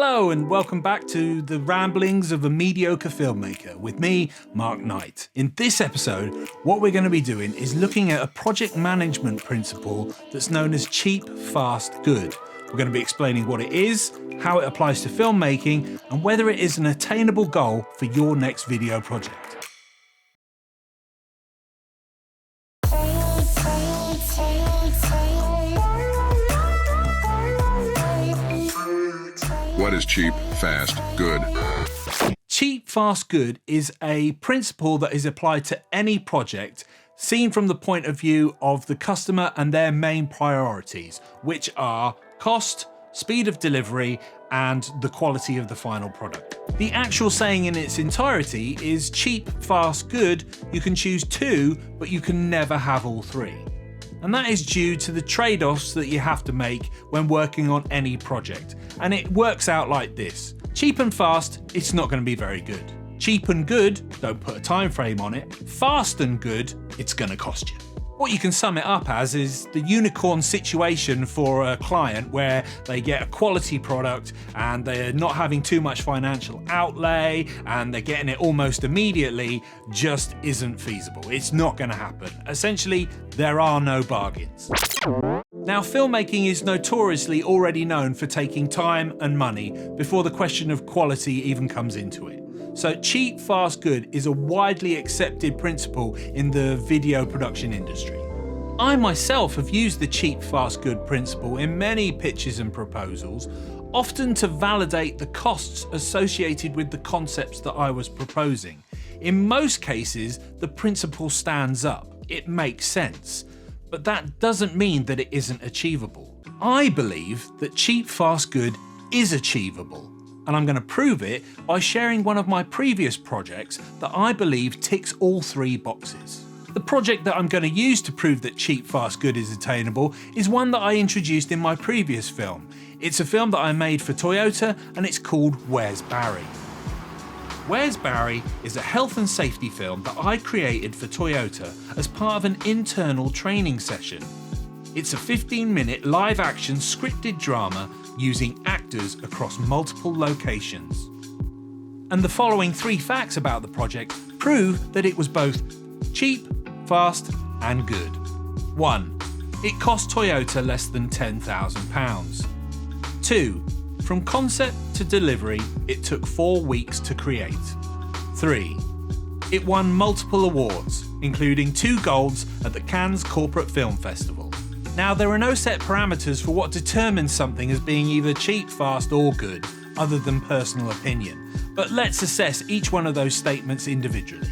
Hello and welcome back to the ramblings of a mediocre filmmaker with me, Mark Knight. In this episode, what we're going to be doing is looking at a project management principle that's known as cheap, fast, good. We're going to be explaining what it is, how it applies to filmmaking, and whether it is an attainable goal for your next video project. What is cheap, fast, good? Cheap, fast, good is a principle that is applied to any project seen from the point of view of the customer and their main priorities, which are cost, speed of delivery, and the quality of the final product. The actual saying in its entirety is cheap, fast, good. You can choose two, but you can never have all three. And that is due to the trade-offs that you have to make when working on any project. And it works out like this. Cheap and fast, it's not going to be very good. Cheap and good, don't put a time frame on it. Fast and good, it's going to cost you. What you can sum it up as is the unicorn situation for a client where they get a quality product and they're not having too much financial outlay and they're getting it almost immediately just isn't feasible. It's not going to happen. Essentially, there are no bargains. Now, filmmaking is notoriously already known for taking time and money before the question of quality even comes into it. So cheap, fast, good is a widely accepted principle in the video production industry. I myself have used the cheap, fast, good principle in many pitches and proposals, often to validate the costs associated with the concepts that I was proposing. In most cases, the principle stands up. It makes sense. But that doesn't mean that it isn't achievable. I believe that cheap, fast, good is achievable. And I'm going to prove it by sharing one of my previous projects that I believe ticks all three boxes. The project that I'm going to use to prove that cheap, fast, good is attainable is one that I introduced in my previous film. It's a film that I made for Toyota and it's called Where's Barry? Where's Barry is a health and safety film that I created for Toyota as part of an internal training session. It's a 15-minute live-action scripted drama using actors across multiple locations. And the following three facts about the project prove that it was both cheap, fast, and good. 1. It cost Toyota less than £10,000. 2. From concept to delivery, it took 4 weeks to create. 3. It won multiple awards, including 2 golds at the Cannes Corporate Film Festival. Now, there are no set parameters for what determines something as being either cheap, fast, or good, other than personal opinion. But let's assess each one of those statements individually.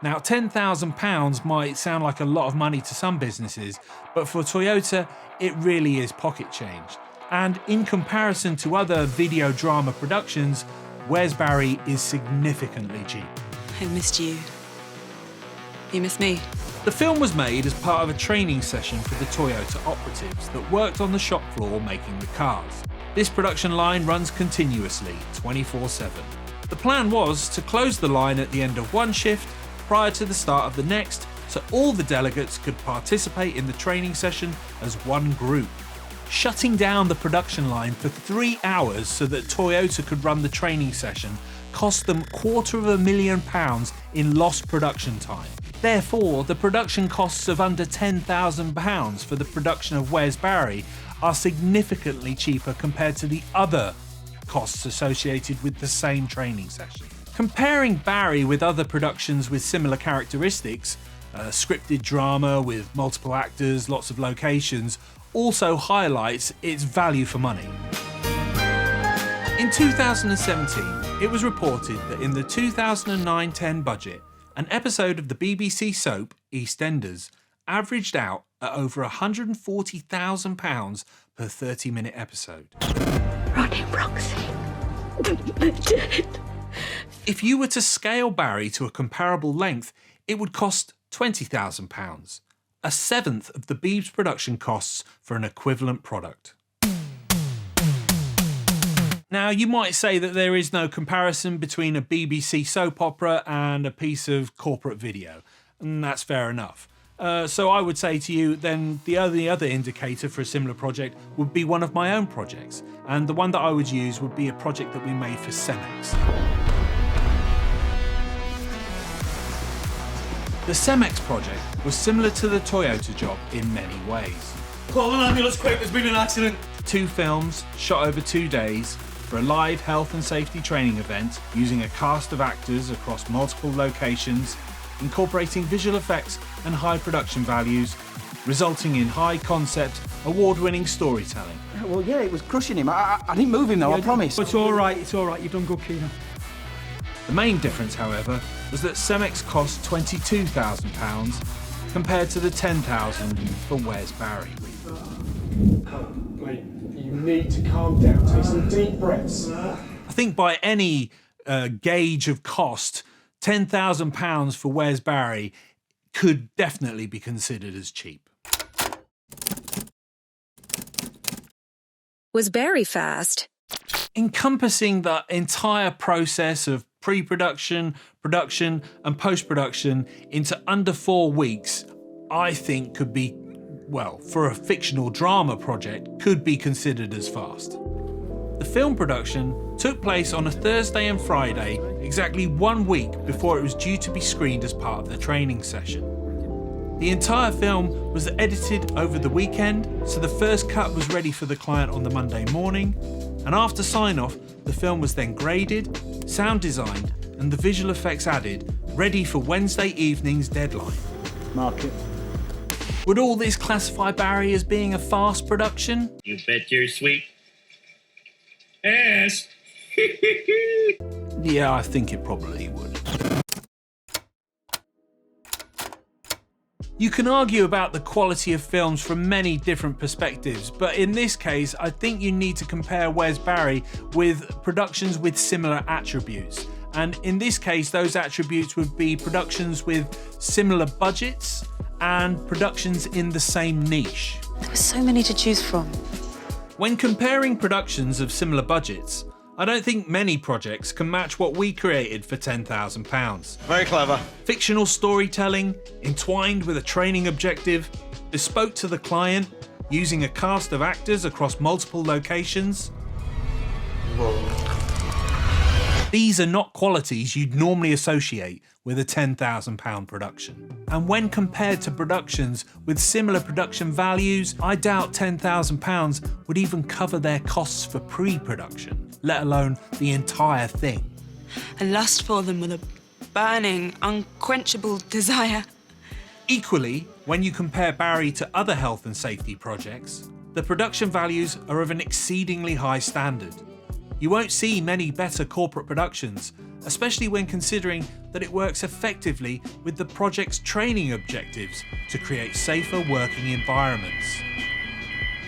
Now, £10,000 might sound like a lot of money to some businesses, but for Toyota, it really is pocket change. And in comparison to other video drama productions, Where's Barry is significantly cheap. I missed you. You missed me. The film was made as part of a training session for the Toyota operatives that worked on the shop floor making the cars. This production line runs continuously, 24/7. The plan was to close the line at the end of one shift prior to the start of the next, so all the delegates could participate in the training session as one group. Shutting down the production line for 3 hours so that Toyota could run the training session cost them £250,000 in lost production time. Therefore, the production costs of under £10,000 for the production of Where's Barry are significantly cheaper compared to the other costs associated with the same training session. Comparing Barry with other productions with similar characteristics, a scripted drama with multiple actors, lots of locations, also highlights its value for money. In 2017, it was reported that in the 2009-10 budget, an episode of the BBC soap EastEnders averaged out at over £140,000 per 30-minute episode. Ronnie Roxy. I did it. If you were to scale Barry to a comparable length, it would cost £20,000, a seventh of the Beebs production costs for an equivalent product. Now, you might say that there is no comparison between a BBC soap opera and a piece of corporate video, and that's fair enough. So I would say to you, then the only other indicator for a similar project would be one of my own projects. And the one that I would use would be a project that we made for Cemex. The Cemex project was similar to the Toyota job in many ways. Call an ambulance quick, there's been an accident. 2 films shot over 2 days for a live health and safety training event using a cast of actors across multiple locations, incorporating visual effects and high production values, resulting in high concept, award-winning storytelling. Well, yeah, it was crushing him. I didn't move him though, I promise. It's all right, you've done good, Keenan. The main difference, however, was that Cemex cost £22,000 compared to the $10,000 for Wes Barry. Mate, you need to calm down, take some deep breaths. I think by any gauge of cost, £10,000 for Wes Barry could definitely be considered as cheap. Was Barry fast? Encompassing the entire process of pre-production, production and post-production into under 4 weeks, I think could be, well, for a fictional drama project, could be considered as fast. The film production took place on a Thursday and Friday, exactly 1 week before it was due to be screened as part of the training session. The entire film was edited over the weekend, so the first cut was ready for the client on the Monday morning, and after sign-off, the film was then graded, sound designed, and the visual effects added, ready for Wednesday evening's deadline. Mark it. Would all this classify Barry as being a fast production? You bet your sweet ass. Yeah, I think it probably would. You can argue about the quality of films from many different perspectives, but in this case, I think you need to compare Wes Barry with productions with similar attributes. And in this case, those attributes would be productions with similar budgets and productions in the same niche. There were so many to choose from. When comparing productions of similar budgets, I don't think many projects can match what we created for £10,000. Very clever. Fictional storytelling, entwined with a training objective, bespoke to the client, using a cast of actors across multiple locations. These are not qualities you'd normally associate with a £10,000 production. And when compared to productions with similar production values, I doubt £10,000 would even cover their costs for pre-production, let alone the entire thing. A lust for them with a burning, unquenchable desire. Equally, when you compare Barry to other health and safety projects, the production values are of an exceedingly high standard. You won't see many better corporate productions, especially when considering that it works effectively with the project's training objectives to create safer working environments.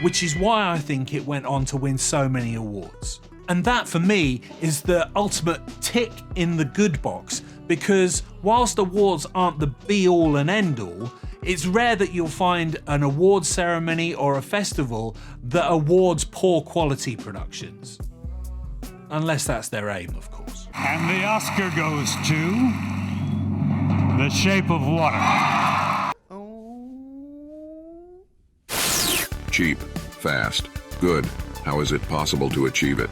Which is why I think it went on to win so many awards. And that for me is the ultimate tick in the good box, because whilst awards aren't the be all and end all, it's rare that you'll find an awards ceremony or a festival that awards poor quality productions. Unless that's their aim, of course. And the Oscar goes to The Shape of Water. Cheap, fast, good. How is it possible to achieve it?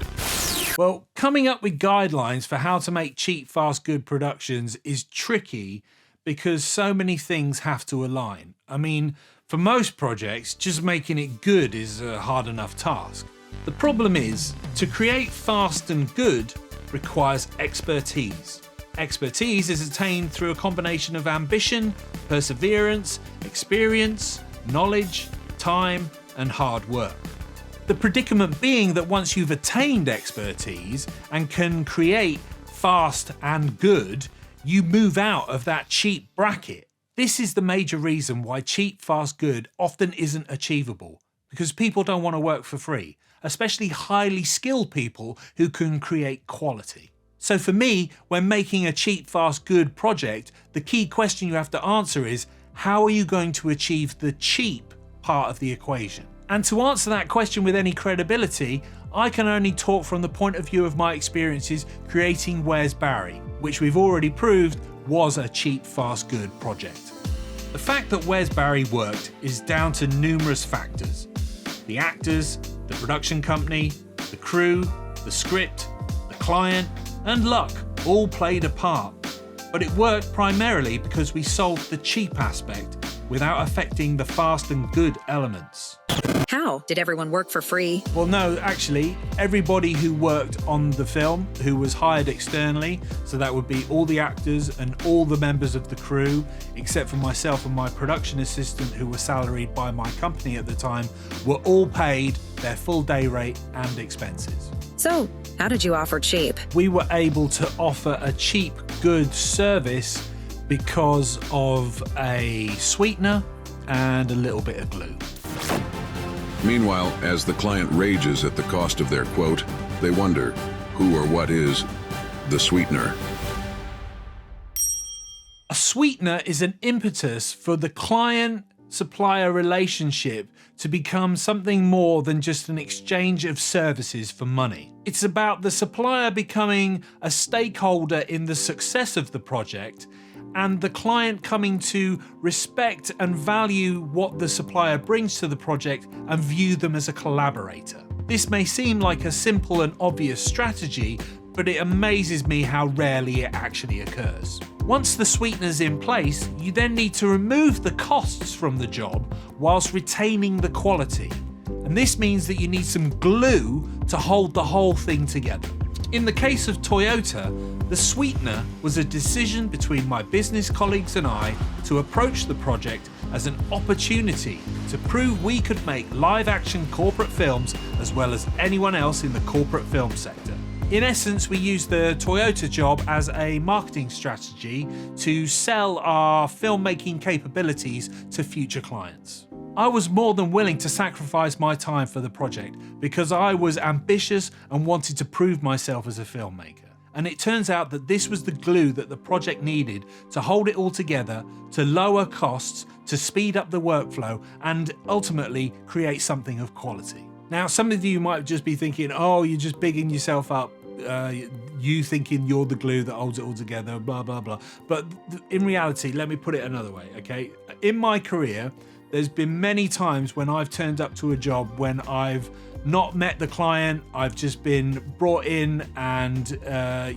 Well, coming up with guidelines for how to make cheap, fast, good productions is tricky because so many things have to align. I mean, for most projects, just making it good is a hard enough task. The problem is, to create fast and good requires expertise. Expertise is attained through a combination of ambition, perseverance, experience, knowledge, time, and hard work. The predicament being that once you've attained expertise and can create fast and good, you move out of that cheap bracket. This is the major reason why cheap, fast, good often isn't achievable, because people don't want to work for free, especially highly skilled people who can create quality. So for me, when making a cheap, fast, good project, the key question you have to answer is, how are you going to achieve the cheap part of the equation? And to answer that question with any credibility, I can only talk from the point of view of my experiences creating Wes Barry, which we've already proved was a cheap, fast, good project. The fact that Where's Barry worked is down to numerous factors. The actors, the production company, the crew, the script, the client, and luck all played a part. But it worked primarily because we solved the cheap aspect without affecting the fast and good elements. How? Did everyone work for free? Well, no, actually, everybody who worked on the film, who was hired externally, so that would be all the actors and all the members of the crew, except for myself and my production assistant, who were salaried by my company at the time, were all paid their full day rate and expenses. So, how did you offer cheap? We were able to offer a cheap, good service because of a sweetener and a little bit of glue. Meanwhile, as the client rages at the cost of their quote, they wonder who or what is the sweetener. A sweetener is an impetus for the client-supplier relationship to become something more than just an exchange of services for money. It's about the supplier becoming a stakeholder in the success of the project and the client coming to respect and value what the supplier brings to the project and view them as a collaborator. This may seem like a simple and obvious strategy, but it amazes me how rarely it actually occurs. Once the sweetener's in place, you then need to remove the costs from the job whilst retaining the quality. And this means that you need some glue to hold the whole thing together. In the case of Toyota, the sweetener was a decision between my business colleagues and I to approach the project as an opportunity to prove we could make live-action corporate films as well as anyone else in the corporate film sector. In essence, we used the Toyota job as a marketing strategy to sell our filmmaking capabilities to future clients. I was more than willing to sacrifice my time for the project because I was ambitious and wanted to prove myself as a filmmaker. And it turns out that this was the glue that the project needed to hold it all together, to lower costs, to speed up the workflow, and ultimately create something of quality. Now, some of you might just be thinking, oh, you're just bigging yourself up, you thinking you're the glue that holds it all together, blah, blah, blah. But in reality, let me put it another way, okay? In my career, there's been many times when I've turned up to a job when I've not met the client, I've just been brought in and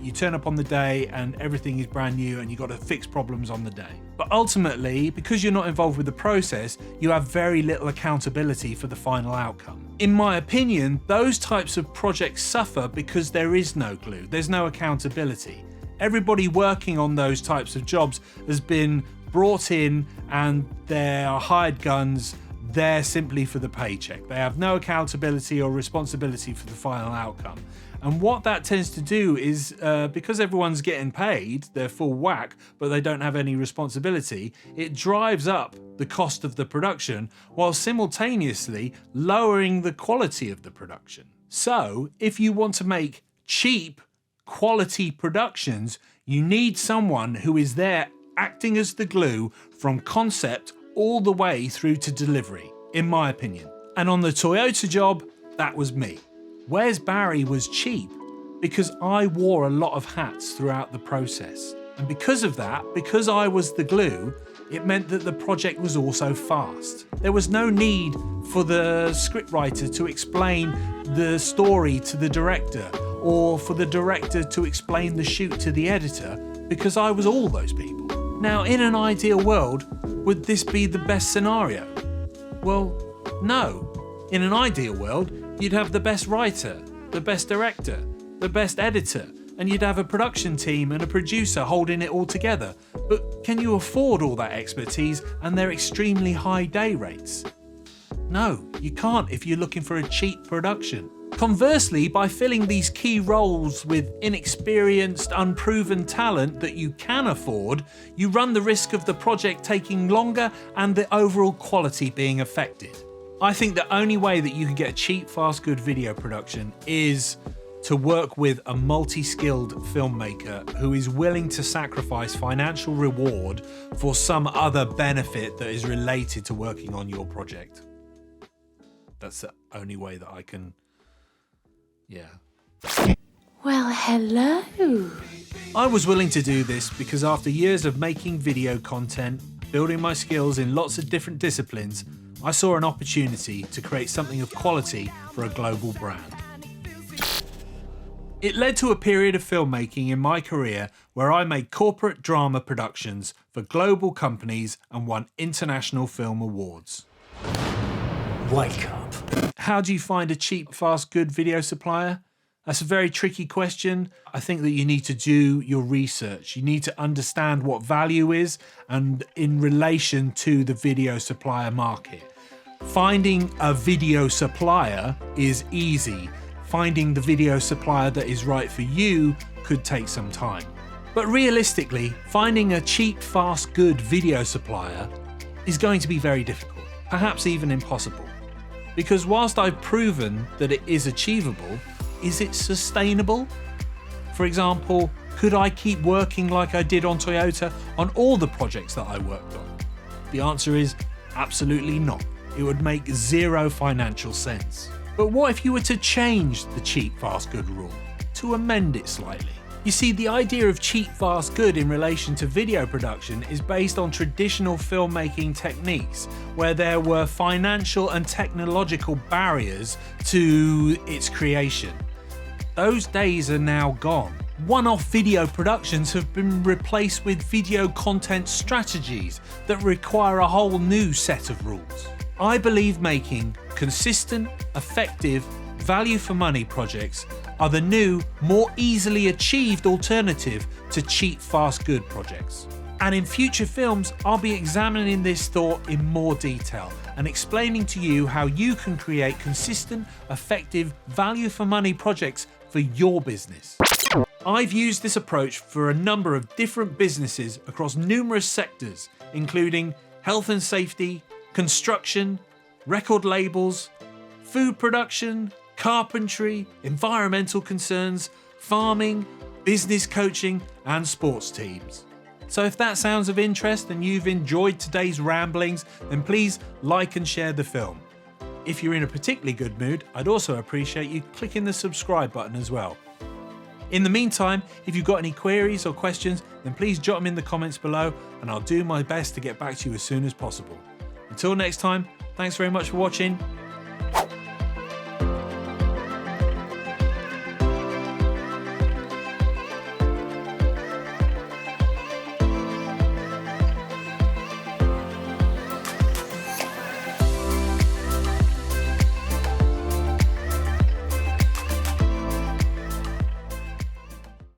you turn up on the day and everything is brand new and you've got to fix problems on the day. But ultimately, because you're not involved with the process, you have very little accountability for the final outcome. In my opinion, those types of projects suffer because there is no glue, there's no accountability. Everybody working on those types of jobs has been brought in and they are hired guns. They're simply for the paycheck. They have no accountability or responsibility for the final outcome. And what that tends to do is, because everyone's getting paid, they're full whack, but they don't have any responsibility, it drives up the cost of the production while simultaneously lowering the quality of the production. So, if you want to make cheap, quality productions, you need someone who is there acting as the glue from concept all the way through to delivery, in my opinion. And on the Toyota job, that was me. Where's Barry was cheap because I wore a lot of hats throughout the process. And because of that, because I was the glue, it meant that the project was also fast. There was no need for the scriptwriter to explain the story to the director or for the director to explain the shoot to the editor because I was all those people. Now, in an ideal world, would this be the best scenario? Well, no. In an ideal world, you'd have the best writer, the best director, the best editor, and you'd have a production team and a producer holding it all together. But can you afford all that expertise and their extremely high day rates? No, you can't if you're looking for a cheap production. Conversely, by filling these key roles with inexperienced, unproven talent that you can afford, you run the risk of the project taking longer and the overall quality being affected. I think the only way that you can get a cheap, fast, good video production is to work with a multi-skilled filmmaker who is willing to sacrifice financial reward for some other benefit that is related to working on your project. That's the only way that I can... Yeah. Well, hello. I was willing to do this because after years of making video content, building my skills in lots of different disciplines, I saw an opportunity to create something of quality for a global brand. It led to a period of filmmaking in my career where I made corporate drama productions for global companies and won international film awards. Wake up. How do you find a cheap, fast, good video supplier? That's a very tricky question. I think that you need to do your research. You need to understand what value is and in relation to the video supplier market. Finding a video supplier is easy. Finding the video supplier that is right for you could take some time. But realistically, finding a cheap, fast, good video supplier is going to be very difficult, perhaps even impossible. Because whilst I've proven that it is achievable, is it sustainable? For example, could I keep working like I did on Toyota on all the projects that I worked on? The answer is absolutely not. It would make zero financial sense. But what if you were to change the cheap, fast, good rule? To amend it slightly? You see, the idea of cheap, fast, good in relation to video production is based on traditional filmmaking techniques where there were financial and technological barriers to its creation. Those days are now gone. One-off video productions have been replaced with video content strategies that require a whole new set of rules. I believe making consistent, effective, value for money projects are the new, more easily achieved alternative to cheap, fast, good projects. And in future films, I'll be examining this thought in more detail and explaining to you how you can create consistent, effective, value for money projects for your business. I've used this approach for a number of different businesses across numerous sectors, including health and safety, construction, record labels, food production, carpentry, environmental concerns, farming, business coaching, and sports teams. So if that sounds of interest and you've enjoyed today's ramblings, then please like and share the film. If you're in a particularly good mood, I'd also appreciate you clicking the subscribe button as well. In the meantime, if you've got any queries or questions, then please jot them in the comments below and I'll do my best to get back to you as soon as possible. Until next time, thanks very much for watching